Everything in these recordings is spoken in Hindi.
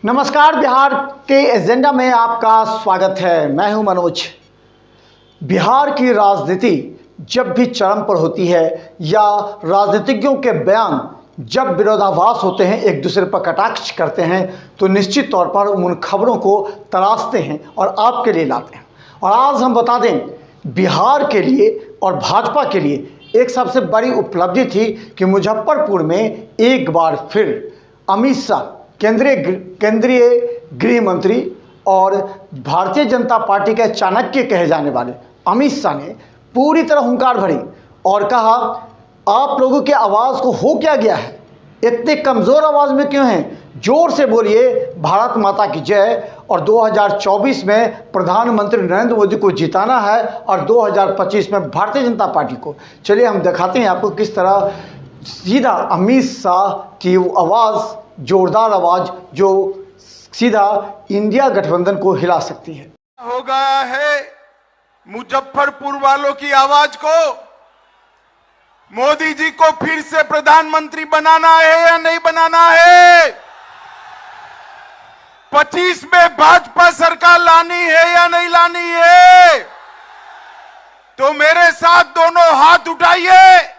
नमस्कार, बिहार के एजेंडा में आपका स्वागत है। मैं हूं मनोज। बिहार की राजनीति जब भी चरम पर होती है या राजनीतिज्ञों के बयान जब विरोधाभास होते हैं, एक दूसरे पर कटाक्ष करते हैं, तो निश्चित तौर पर उन खबरों को तराशते हैं और आपके लिए लाते हैं। और आज हम बता दें, बिहार के लिए और भाजपा के लिए एक सबसे बड़ी उपलब्धि थी कि मुजफ्फरपुर में एक बार फिर अमित शाह, केंद्रीय गृह मंत्री और भारतीय जनता पार्टी के चाणक्य कहे जाने वाले अमित शाह ने पूरी तरह हुंकार भरी और कहा, आप लोगों की आवाज़ को हो क्या गया है, इतने कमज़ोर आवाज़ में क्यों हैं, जोर से बोलिए भारत माता की जय। और 2024 में प्रधानमंत्री नरेंद्र मोदी को जिताना है और 2025 में भारतीय जनता पार्टी को। चलिए हम दिखाते हैं आपको किस तरह सीधा अमित शाह की आवाज़, जोरदार आवाज़ जो सीधा इंडिया गठबंधन को हिला सकती है। हो गया है मुजफ्फरपुर वालों की आवाज को। मोदी जी को फिर से प्रधानमंत्री बनाना है या नहीं बनाना है? 25 में भाजपा सरकार लानी है या नहीं लानी है? तो मेरे साथ दोनों हाथ उठाइए,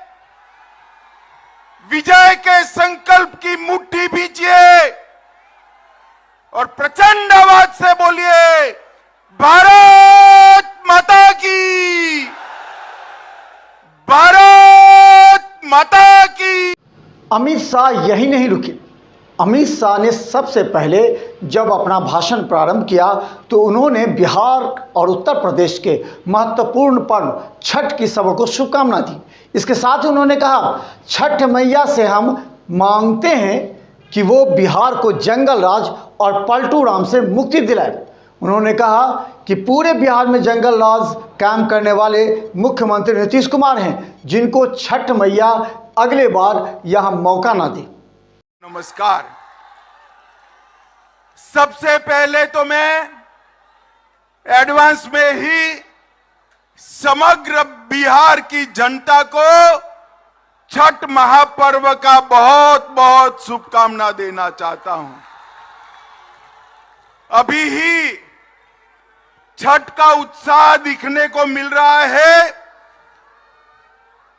विजय के संकल्प की मुट्ठी भींचिए और प्रचंड आवाज से बोलिए, भारत माता की, भारत माता की। अमित शाह यही नहीं रुके। अमित शाह ने सबसे पहले जब अपना भाषण प्रारंभ किया तो उन्होंने बिहार और उत्तर प्रदेश के महत्वपूर्ण पर्व छठ की सबको शुभकामना दी। इसके साथ ही उन्होंने कहा, छठ मैया से हम मांगते हैं कि वो बिहार को जंगल राज और पलटू राम से मुक्ति दिलाए। उन्होंने कहा कि पूरे बिहार में जंगल राज कायम करने वाले मुख्यमंत्री नीतीश कुमार हैं, जिनको छठ मैया अगले बार यह मौका ना दे। नमस्कार। सबसे पहले तो मैं एडवांस में ही समग्र बिहार की जनता को छठ महापर्व का बहुत बहुत शुभकामना देना चाहता हूं। अभी ही छठ का उत्साह दिखने को मिल रहा है।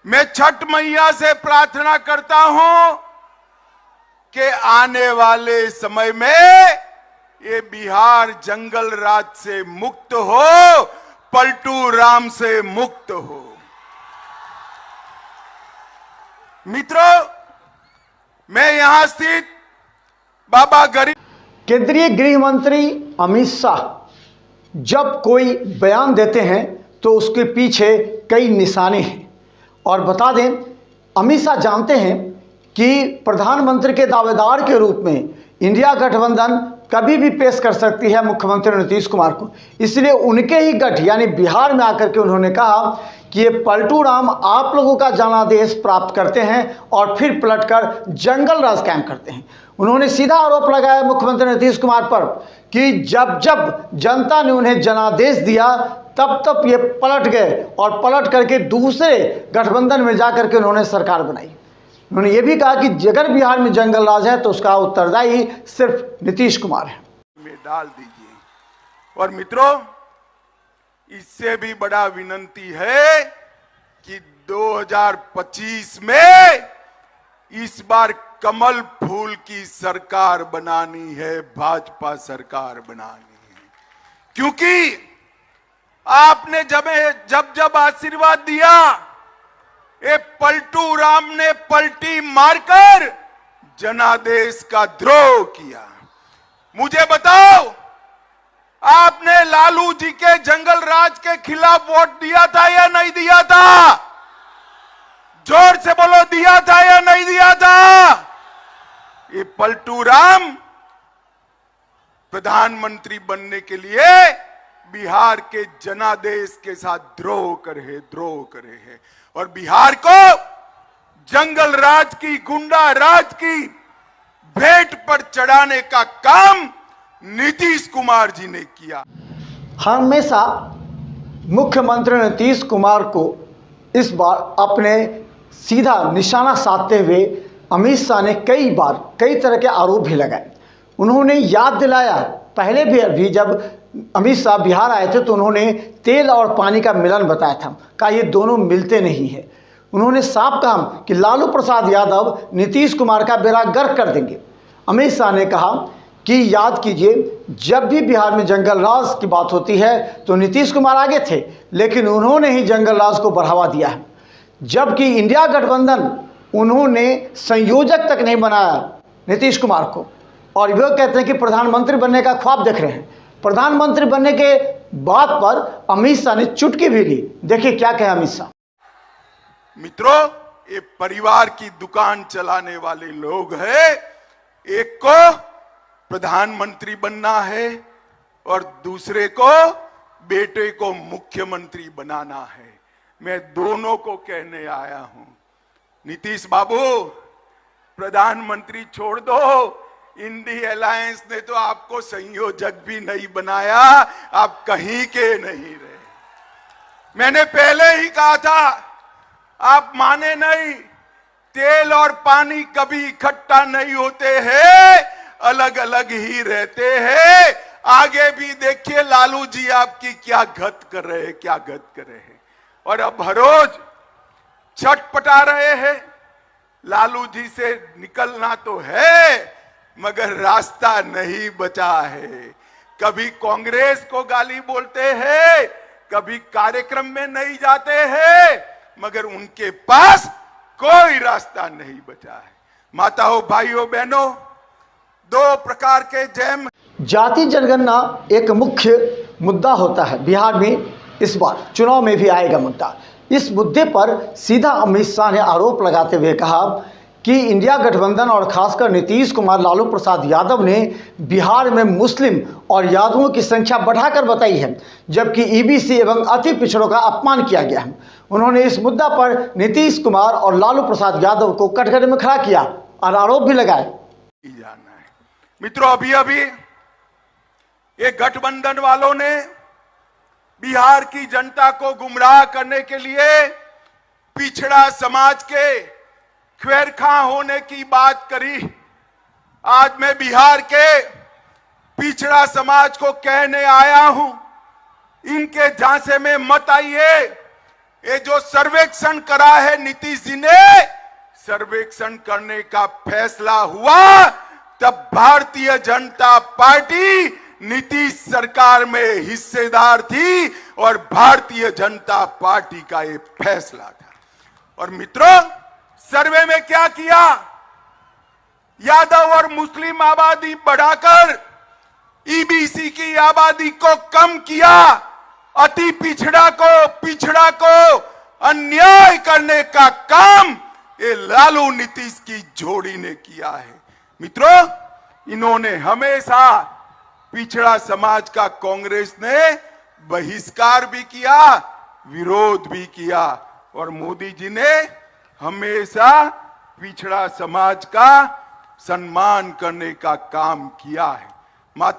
मैं छठ मैया से प्रार्थना करता हूं कि आने वाले समय में ये बिहार जंगल राज से मुक्त हो, पलटू राम से मुक्त हो। मित्रों, मैं यहां स्थित बाबा गरीब। केंद्रीय गृह मंत्री अमित शाह जब कोई बयान देते हैं तो उसके पीछे कई निशाने हैं। और बता दें, अमित शाह जानते हैं कि प्रधानमंत्री के दावेदार के रूप में इंडिया गठबंधन कभी भी पेश कर सकती है मुख्यमंत्री नीतीश कुमार को। इसलिए उनके ही गठ यानी बिहार में आकर के उन्होंने कहा कि ये पलटू राम आप लोगों का जनादेश प्राप्त करते हैं और फिर पलटकर जंगल राज कायम करते हैं। उन्होंने सीधा आरोप लगाया मुख्यमंत्री नीतीश कुमार पर कि जब जब जनता ने उन्हें जनादेश दिया तब तब ये पलट गए और पलट करके दूसरे गठबंधन में जाकर के उन्होंने सरकार बनाई। उन्होंने ये भी कहा कि अगर बिहार में जंगल राज है तो उसका उत्तरदायी सिर्फ नीतीश कुमार है। में डाल दीजिए। और मित्रों, इससे भी बड़ा विनती है कि 2025 में इस बार कमल फूल की सरकार बनानी है, भाजपा सरकार बनानी है। क्योंकि आपने जब आशीर्वाद दिया, ये पलटू राम ने पलटी मारकर जनादेश का द्रोह किया। मुझे बताओ, आपने लालू जी के जंगल राज के खिलाफ वोट दिया था या नहीं दिया था? जोर से बोलो, दिया था या नहीं दिया था? ये पलटू राम प्रधानमंत्री बनने के लिए बिहार के जनादेश के साथ द्रोह करे है और बिहार को जंगल राज की, गुंडा राज की भेंट पर चढ़ाने का काम नीतीश कुमार जी ने किया। हमेशा मुख्यमंत्री नीतीश कुमार को इस बार अपने सीधा निशाना साधते हुए अमित शाह ने कई बार कई तरह के आरोप भी लगाए। उन्होंने याद दिलाया, पहले भी जब अमित शाह बिहार आए थे तो उन्होंने तेल और पानी का मिलन बताया था, कहा ये दोनों मिलते नहीं है। उन्होंने साफ कहा कि लालू प्रसाद यादव नीतीश कुमार का बेड़ा गर्क कर देंगे। अमित शाह ने कहा कि याद कीजिए, जब भी बिहार में जंगल राज की बात होती है तो नीतीश कुमार आगे थे, लेकिन उन्होंने ही जंगल राज को बढ़ावा दिया है। जबकि इंडिया गठबंधन उन्होंने संयोजक तक नहीं बनाया नीतीश कुमार को, और वो कहते हैं कि प्रधानमंत्री बनने का ख्वाब देख रहे हैं। प्रधानमंत्री बनने के बात पर अमित शाह ने चुटकी भी ली। देखिए क्या कहे अमित शाह। मित्रों, ये परिवार की दुकान चलाने वाले लोग हैं। एक को प्रधानमंत्री बनना है और दूसरे को बेटे को मुख्यमंत्री बनाना है। मैं दोनों को कहने आया हूं, नीतीश बाबू प्रधानमंत्री छोड़ दो, इंडी अलायंस ने तो आपको संयोजक भी नहीं बनाया, आप कहीं के नहीं रहे। मैंने पहले ही कहा था, आप माने नहीं, तेल और पानी कभी इकट्ठा नहीं होते हैं, अलग अलग ही रहते हैं। आगे भी देखिए लालू जी आपकी क्या गत कर रहे हैं, क्या गत कर रहे हैं, और अब हर रोज छटपटा रहे हैं। लालू जी से निकलना तो है, मगर रास्ता नहीं बचा है। कभी कांग्रेस को गाली बोलते हैं, कभी कार्यक्रम में नहीं जाते हैं, मगर उनके पास कोई रास्ता नहीं बचा है। माताओं, भाइयों, बहनों, दो प्रकार के जैम। जाति जनगणना एक मुख्य मुद्दा होता है बिहार में, इस बार चुनाव में भी आएगा मुद्दा। इस मुद्दे पर सीधा अमित शाह ने आरोप लगाते हुए कहा कि इंडिया गठबंधन और खासकर नीतीश कुमार लालू प्रसाद यादव ने बिहार में मुस्लिम और यादवों की संख्या बढ़ाकर बताई है, जबकि ईबीसी एवं अति पिछड़ों का अपमान किया गया है। उन्होंने इस मुद्दा पर नीतीश कुमार और लालू प्रसाद यादव को कटघरे में खड़ा किया और आरोप भी लगाए। मित्रों, अभी ये गठबंधन वालों ने बिहार की जनता को गुमराह करने के लिए पिछड़ा समाज के ख्वेरखा होने की बात करी। आज मैं बिहार के पिछड़ा समाज को कहने आया हूं, इनके झांसे में मत आइए। ये जो सर्वेक्षण करा है नीतीश जी ने, सर्वेक्षण करने का फैसला हुआ तब भारतीय जनता पार्टी नीतीश सरकार में हिस्सेदार थी और भारतीय जनता पार्टी का ये फैसला था। और मित्रों, सर्वे में क्या किया, यादव और मुस्लिम आबादी बढ़ाकर ईबीसी की आबादी को कम किया, अति पिछड़ा को अन्याय करने का काम ये लालू नीतीश की जोड़ी ने किया है। मित्रों, इन्होंने हमेशा पिछड़ा समाज का कांग्रेस ने बहिष्कार भी किया, विरोध भी किया, और मोदी जी ने हमेशा पिछड़ा समाज का सम्मान करने का काम किया है।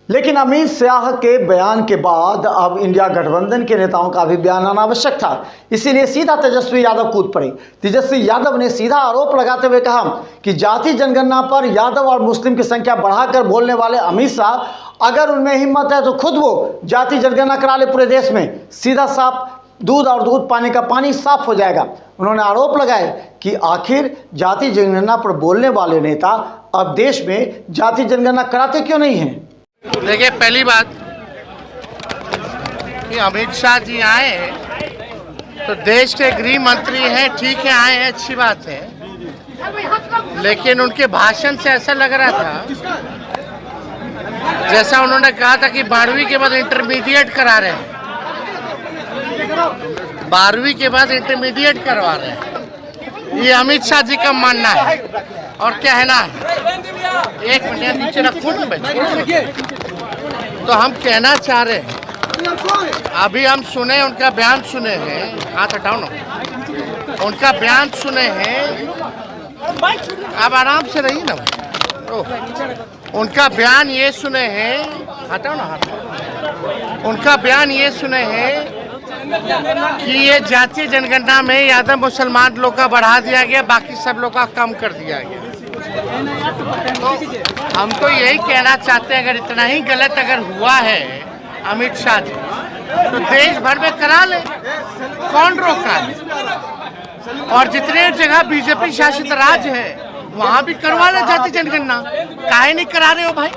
लेकिन अमित शाह के बयान के बाद अब इंडिया गठबंधन के नेताओं का भी बयान आना आवश्यक था, इसीलिए सीधा तेजस्वी यादव कूद पड़े। तेजस्वी यादव ने सीधा आरोप लगाते हुए कहा कि जाति जनगणना पर यादव और मुस्लिम की संख्या बढ़ाकर बोलने वाले अमित शाह, अगर उनमें हिम्मत है तो खुद वो जाति जनगणना करा ले पूरे देश में, सीधा साफ दूध और दूध पानी का पानी साफ हो जाएगा। उन्होंने आरोप लगाए कि आखिर जाति जनगणना पर बोलने वाले नेता अब देश में जाति जनगणना कराते क्यों नहीं हैं। देखिए, पहली बात कि अमित शाह जी आए हैं तो देश के गृह मंत्री हैं, ठीक है, आए हैं, अच्छी बात है, लेकिन उनके भाषण से ऐसा लग रहा था जैसा उन्होंने कहा था कि 12वीं के बाद इंटरमीडिएट करा रहे हैं, 12वीं के बाद इंटरमीडिएट करवा रहे हैं। ये अमित शाह जी का मानना है और कहना है। एक मिनट नीचे रखो ना भाई। तो हम कहना चाह रहे हैं, अभी हम सुने, उनका बयान सुने हैं, हाथ हटाओ ना, उनका बयान सुने हैं, अब आराम से रहिए ना भाई। उनका बयान ये सुने हैं, हटाओ ना हाथ, उनका बयान ये सुने हैं कि ये जातीय जनगणना में यादव मुसलमान लोग का बढ़ा दिया गया, बाकी सब लोग का कम कर दिया गया। तो हम तो यही कहना चाहते हैं, अगर इतना ही गलत अगर हुआ है अमित शाह जी, तो देश भर में करा ले, कौन रोका है। और जितने जगह बीजेपी शासित राज्य है वहां भी करवा ले जाति जनगणना, काहे नहीं करा रहे हो भाई।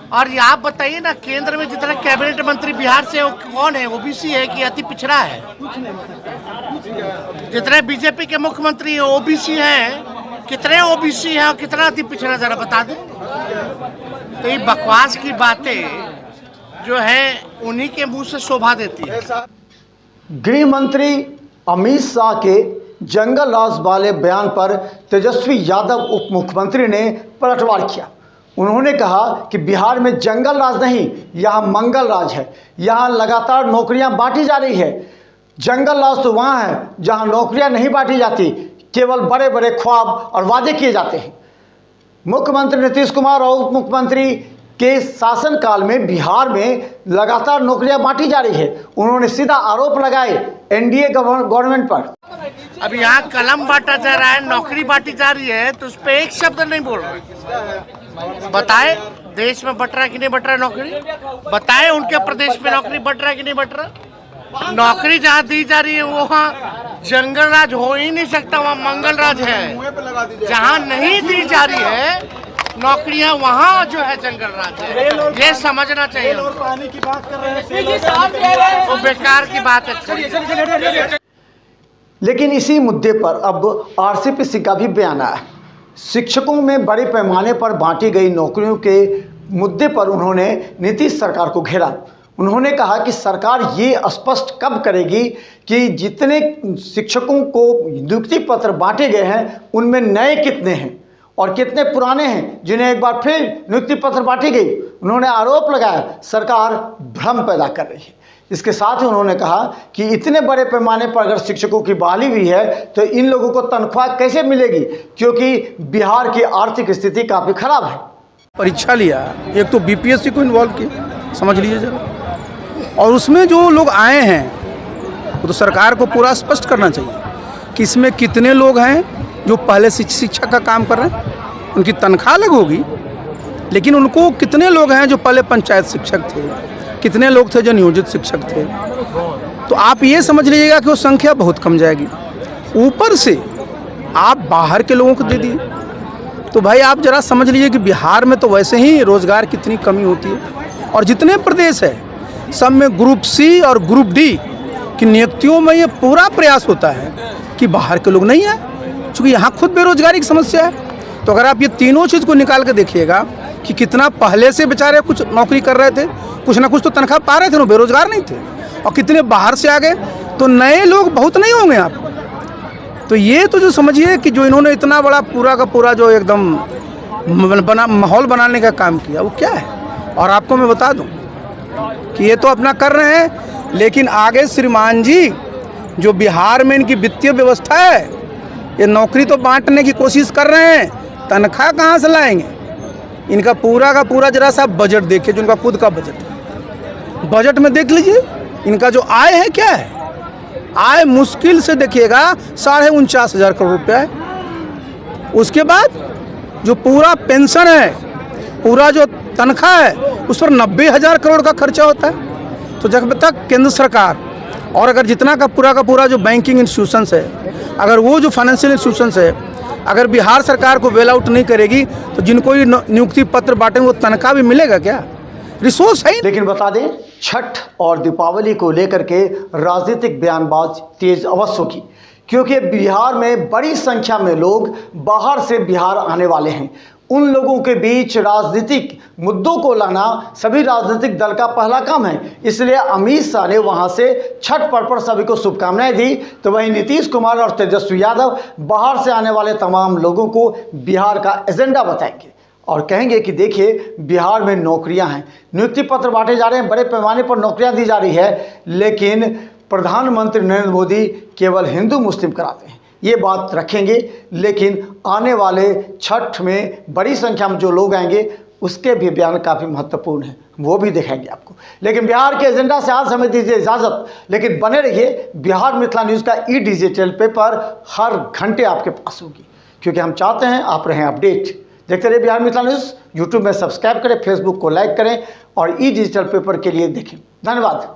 और ये आप बताइए ना, केंद्र में जितना कैबिनेट मंत्री बिहार से वो कौन है, ओबीसी है कि अति पिछड़ा है? जितने बीजेपी के मुख्यमंत्री ओबीसी हैं, कितने ओबीसी हैं और कितना अति पिछड़ा, जरा बता दें। तो ये बकवास की बातें जो है उन्हीं के मुंह से शोभा देती है। गृह मंत्री अमित शाह के जंगल राज वाले बयान पर तेजस्वी यादव उप मुख्यमंत्री ने पलटवार किया। उन्होंने कहा कि बिहार में जंगल राज नहीं, यहाँ मंगल राज है। यहाँ लगातार नौकरियां बांटी जा रही है। जंगल राज तो वहाँ है जहाँ नौकरियां नहीं बांटी जाती, केवल बड़े बड़े ख्वाब और वादे किए जाते हैं। मुख्यमंत्री नीतीश कुमार और उप मुख्यमंत्री के शासनकाल में बिहार में लगातार नौकरियां बांटी जा रही है। उन्होंने सीधा आरोप लगाए एनडीए गवर्नमेंट पर। अब यहाँ कलम बांटा जा रहा है, नौकरी बांटी जा रही है, तो उस पर एक शब्द नहीं बोल रहे। बताए देश में बट रहा है कि नहीं बट रहा है नौकरी? बताए उनके प्रदेश में नौकरी बट रहा है कि नहीं बट रहा? नौकरी जहाँ दी जा रही है वहाँ जंगल राज हो ही नहीं सकता, वहाँ मंगल राज है। जहाँ नहीं दी जा रही है नौकरियां, वहाँ जो है जंगल राज है। ये समझना चाहिए। पानी की बात कर रहे हैं, वो बेकार की बात है। लेकिन इसी मुद्दे पर अब आरसीपी का भी बयान आया। शिक्षकों में बड़े पैमाने पर बांटी गई नौकरियों के मुद्दे पर उन्होंने नीतीश सरकार को घेरा। उन्होंने कहा कि सरकार ये स्पष्ट कब करेगी कि जितने शिक्षकों को नियुक्ति पत्र बांटे गए हैं उनमें नए कितने हैं और कितने पुराने हैं जिन्हें एक बार फिर नियुक्ति पत्र बांटी गई। उन्होंने आरोप लगाया सरकार भ्रम पैदा कर रही है। इसके साथ ही उन्होंने कहा कि इतने बड़े पैमाने पर अगर शिक्षकों की बहाली हुई है तो इन लोगों को तनख्वाह कैसे मिलेगी, क्योंकि बिहार की आर्थिक स्थिति काफ़ी खराब है। परीक्षा लिया, एक तो बीपीएससी को इन्वॉल्व किया, समझ लीजिए जरा, और उसमें जो लोग आए हैं वो तो सरकार को पूरा स्पष्ट करना चाहिए कि इसमें कितने लोग हैं जो पहले शिक्षक का काम कर रहे हैं, उनकी तनख्वाह अलग होगी, लेकिन उनको कितने लोग हैं जो पहले पंचायत शिक्षक थे, कितने लोग थे जो नियोजित शिक्षक थे। तो आप ये समझ लीजिएगा कि वो संख्या बहुत कम जाएगी। ऊपर से आप बाहर के लोगों को दे दिए, तो भाई आप जरा समझ लीजिए कि बिहार में तो वैसे ही रोजगार कितनी कमी होती है, और जितने प्रदेश है सब में ग्रुप सी और ग्रुप डी की नियुक्तियों में ये पूरा प्रयास होता है कि बाहर के लोग नहीं आए, क्योंकि यहाँ खुद बेरोजगारी की समस्या है। तो अगर आप ये तीनों चीज़ को निकाल के देखिएगा कि कितना पहले से बेचारे कुछ नौकरी कर रहे थे, कुछ ना कुछ तो तनख्वाह पा रहे थे, वो बेरोजगार नहीं थे, और कितने बाहर से आ गए, तो नए लोग बहुत नहीं होंगे आप। तो ये तो जो समझिए कि जो इन्होंने इतना बड़ा पूरा का पूरा जो एकदम माहौल बनाने का काम किया वो क्या है। और आपको मैं बता दूं कि ये तो अपना कर रहे हैं, लेकिन आगे श्रीमान जी जो बिहार में इनकी वित्तीय व्यवस्था है, ये नौकरी तो बांटने की कोशिश कर रहे हैं, तनख्वाह कहाँ से लाएंगे? इनका पूरा का पूरा जरा सा बजट देखिए, जो इनका खुद का बजट है, बजट में देख लीजिए इनका जो आय है क्या है। आय मुश्किल से देखिएगा 49,500 करोड़ रुपया है। उसके बाद जो पूरा पेंशन है, पूरा जो तनख्वाह है, उस पर 90,000 करोड़ का खर्चा होता है। तो जब तक केंद्र सरकार और अगर जितना का पूरा जो बैंकिंग इंस्टीट्यूशंस है, अगर वो जो फाइनेंशियल इंस्टीट्यूशंस है, अगर बिहार सरकार को बेल आउट नहीं करेगी तो जिनको ये नियुक्ति पत्र बांटेंगे वो तनख्वाह भी मिलेगा क्या? रिसोर्स है। लेकिन बता दें, छठ और दीपावली को लेकर के राजनीतिक बयानबाज तेज अवश्य होगी, क्योंकि बिहार में बड़ी संख्या में लोग बाहर से बिहार आने वाले हैं। उन लोगों के बीच राजनीतिक मुद्दों को लाना सभी राजनीतिक दल का पहला काम है। इसलिए अमित शाह ने वहां से छठ पर्व पर सभी को शुभकामनाएं दी, तो वहीं नीतीश कुमार और तेजस्वी यादव बाहर से आने वाले तमाम लोगों को बिहार का एजेंडा बताएंगे और कहेंगे कि देखिए बिहार में नौकरियां हैं, नियुक्ति पत्र बांटे जा रहे हैं, बड़े पैमाने पर नौकरियां दी जा रही है, लेकिन प्रधानमंत्री नरेंद्र मोदी केवल हिंदू मुस्लिम कराते हैं। ये बात रखेंगे, लेकिन आने वाले छठ में बड़ी संख्या में जो लोग आएंगे उसके भी बयान काफ़ी महत्वपूर्ण है, वो भी दिखाएंगे आपको। लेकिन बिहार के एजेंडा से आज हमें दीजिए इजाज़त, लेकिन बने रहिए। बिहार मिथिला न्यूज़ का ई डिजिटल पेपर हर घंटे आपके पास होगी। क्योंकि हम चाहते हैं आप रहें अपडेट। देखते रहिए बिहार मिथिला न्यूज़। यूट्यूब में सब्सक्राइब करें, फेसबुक को लाइक करें और ई डिजिटल पेपर के लिए देखें। धन्यवाद।